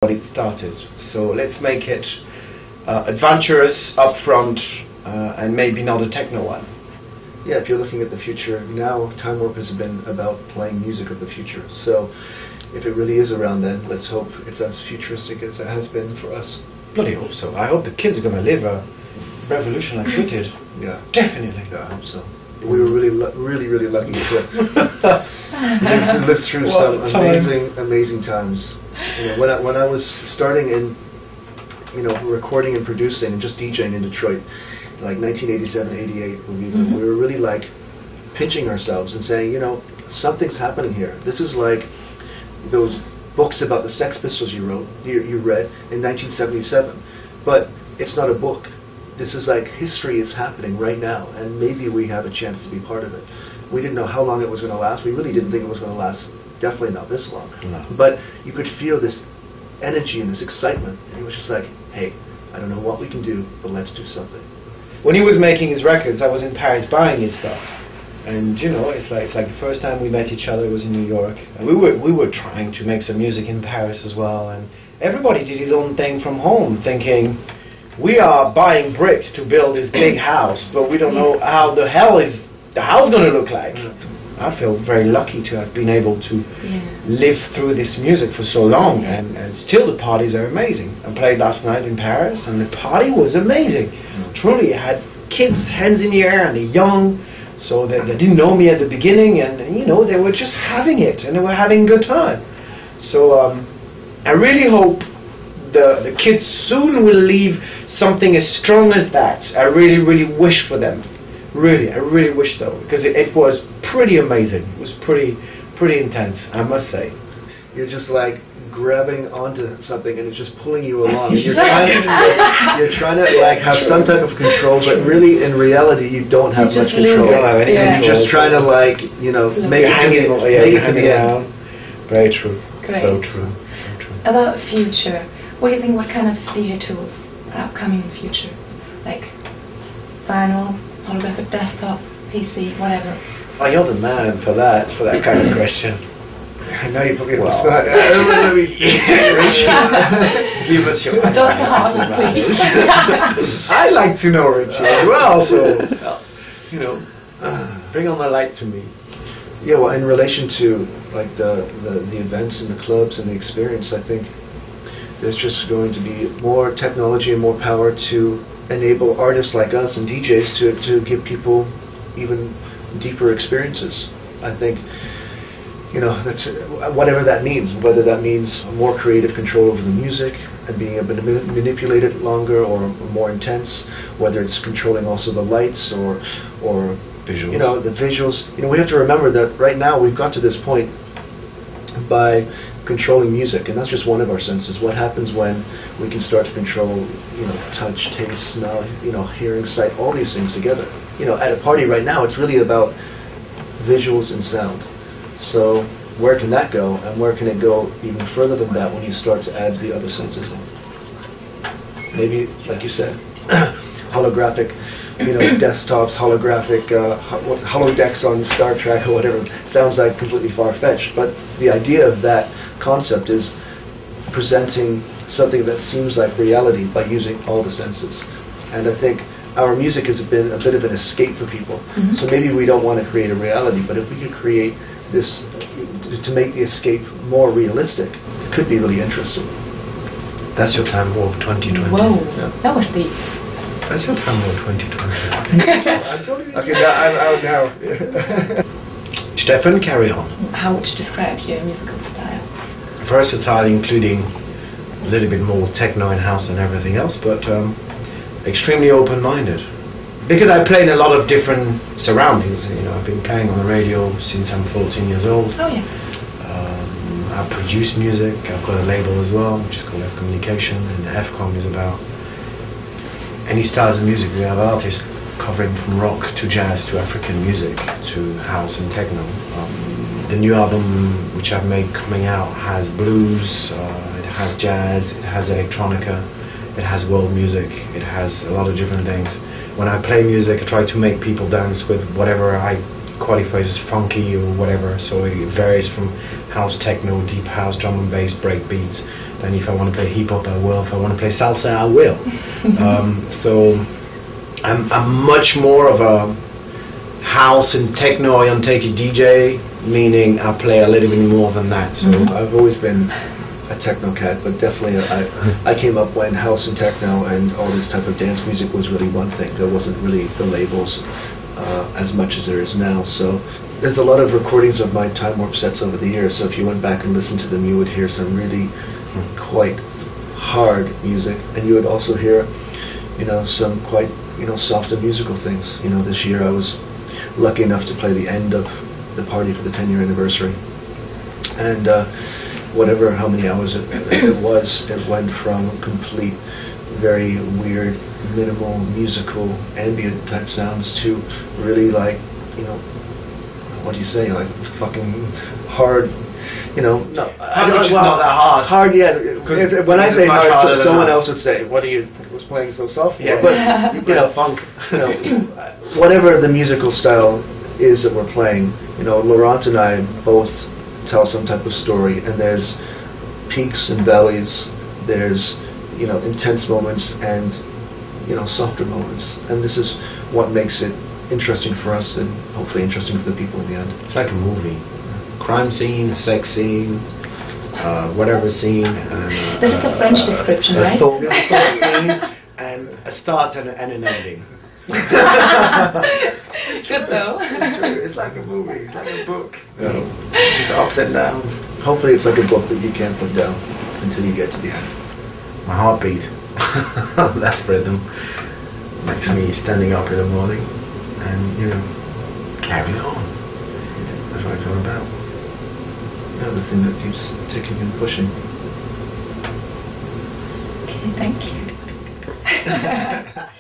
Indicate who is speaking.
Speaker 1: it started. So let's make it adventurous, upfront, and maybe not a techno one.
Speaker 2: Yeah, if you're looking at the future, now Time Warp has been about playing music of the future. So if it really is around then, let's hope it's as futuristic as it has been for us.
Speaker 1: Bloody hope so. I hope the kids are going to live a revolution like we did.
Speaker 2: Yeah.
Speaker 1: Definitely.
Speaker 2: Yeah, I hope so. We were really lucky to live through some amazing times. You know, when I was starting in, recording and producing and just DJing in Detroit, like 1987, 88, we were really like pinching ourselves and saying, something's happening here. This is like those books about the Sex Pistols you read in 1977, but it's not a book. This is like history is happening right now, and maybe we have a chance to be part of it. We didn't know how long it was going to last. We really didn't think it was going to last, definitely not this long. No. But you could feel this energy and this excitement, and it was just like, hey, I don't know what we can do, but let's do something.
Speaker 1: When he was making his records, I was in Paris buying his stuff. And it's like the first time we met each other was in New York. And we were trying to make some music in Paris as well, and everybody did his own thing from home, thinking, we are buying bricks to build this big house, but we don't know how the hell is the house going to look like. I feel very lucky to have been able to live through this music for so long, and still the parties are amazing. I played last night in Paris, and the party was amazing. Truly, I had kids, hands in the air, and they're young, so they didn't know me at the beginning, and they were just having it, and they were having a good time. So I really hope the kids soon will leave something as strong as that. I really, really wish for them. Really, I really wish so, because it was pretty amazing. It was pretty intense, I must say.
Speaker 2: You're just like grabbing onto something and it's just pulling you along. You're trying to like have some type of control, but really in reality you don't have much control. You're just trying to make it to the end.
Speaker 1: Very true.
Speaker 3: Great.
Speaker 1: So true.
Speaker 3: About future, what do you think? What kind of DJ tools are upcoming in the future? Like vinyl, holographic desktop, PC, whatever.
Speaker 1: Oh, you're the man for that kind of question.
Speaker 2: I know you put me on the
Speaker 1: spot. Give us your I like to know Richie as well, so bring on the light to me.
Speaker 2: Yeah, well, in relation to like the events and the clubs and the experience, I think there's just going to be more technology and more power to enable artists like us and DJs to give people even deeper experiences. I think, that's whatever that means, whether that means more creative control over the music and being able to manipulate it longer or more intense, whether it's controlling also the lights or visuals. The visuals. We have to remember that right now we've got to this point by controlling music, and that's just one of our senses. What happens when we can start to control, touch, taste, smell, hearing, sight, all these things together? At a party right now, it's really about visuals and sound. So where can that go, and where can it go even further than that when you start to add the other senses in? Maybe, like you said, holographic, desktops, holographic, holodecks on Star Trek or whatever. Sounds like completely far-fetched, but the idea of that concept is presenting something that seems like reality by using all the senses. And I think our music has been a bit of an escape for people. So maybe we don't want to create a reality, but if we could create this to make the escape more realistic, it could be really interesting.
Speaker 1: That's your Time Warp 2020.
Speaker 3: Whoa, that was deep.
Speaker 1: That's your Time Warp 2020. I told you. Okay, I'm out now. Stefan, carry on.
Speaker 3: How would you describe your musical style?
Speaker 1: Versatile, including a little bit more techno and house and everything else, but extremely open-minded. Because I play in a lot of different surroundings. I've been playing on the radio since I'm 14 years old.
Speaker 3: Oh yeah.
Speaker 1: I produce music. I've got a label as well, which is called F Communication, and the FCOM is about any styles of music. We have artists covering from rock to jazz to African music to house and techno. The new album which I've made coming out has blues, it has jazz, it has electronica, it has world music, it has a lot of different things. When I play music, I try to make people dance with whatever I qualify as funky or whatever, so it varies from house techno, deep house, drum and bass, break beats, Then if I want to play hip hop, I will. If I want to play salsa, I will. So I'm much more of a house and techno orientated DJ, meaning I play a little bit more than that. So
Speaker 2: I've always been a techno cat, but definitely I came up when house and techno and all this type of dance music was really one thing. There wasn't really the labels as much as there is now. So there's a lot of recordings of my Time Warp sets over the years. So if you went back and listened to them, you would hear some really quite hard music, and you would also hear, you know, some quite, you know, softer musical things. You know, this year I was lucky enough to play the end of the party for the 10-year anniversary, and how many hours it was, it went from complete, very weird, minimal musical ambient type sounds to really, like, you know, what do you say, like fucking hard. You know, no,
Speaker 1: it's not that hard.
Speaker 2: Hard, yeah. When I say hard, someone
Speaker 1: us.
Speaker 2: else would say, "What are you was playing so soft for?"
Speaker 1: Yeah.
Speaker 2: But
Speaker 1: you know, funk.
Speaker 2: You know, whatever the musical style is that we're playing, you know, Laurent and I both tell some type of story, and there's peaks and valleys. There's, you know, intense moments and, you know, softer moments, and this is what makes it interesting for us and hopefully interesting for the people in the end.
Speaker 1: It's like a movie. Crime scene, sex scene, whatever scene.
Speaker 3: This is the French description, right?
Speaker 1: A thought scene, and a start and an ending.
Speaker 3: It's good though.
Speaker 1: It's true. It's like a movie. It's like a book.
Speaker 2: Yeah.
Speaker 1: Just ups and downs.
Speaker 2: Hopefully it's like a book that you can't put down until you get to the end.
Speaker 1: My heartbeat. That's rhythm. Makes me standing up in the morning and, you know, carry on. That's what it's all about.
Speaker 2: Yeah, the thing that keeps ticking and pushing.
Speaker 3: Okay, thank you.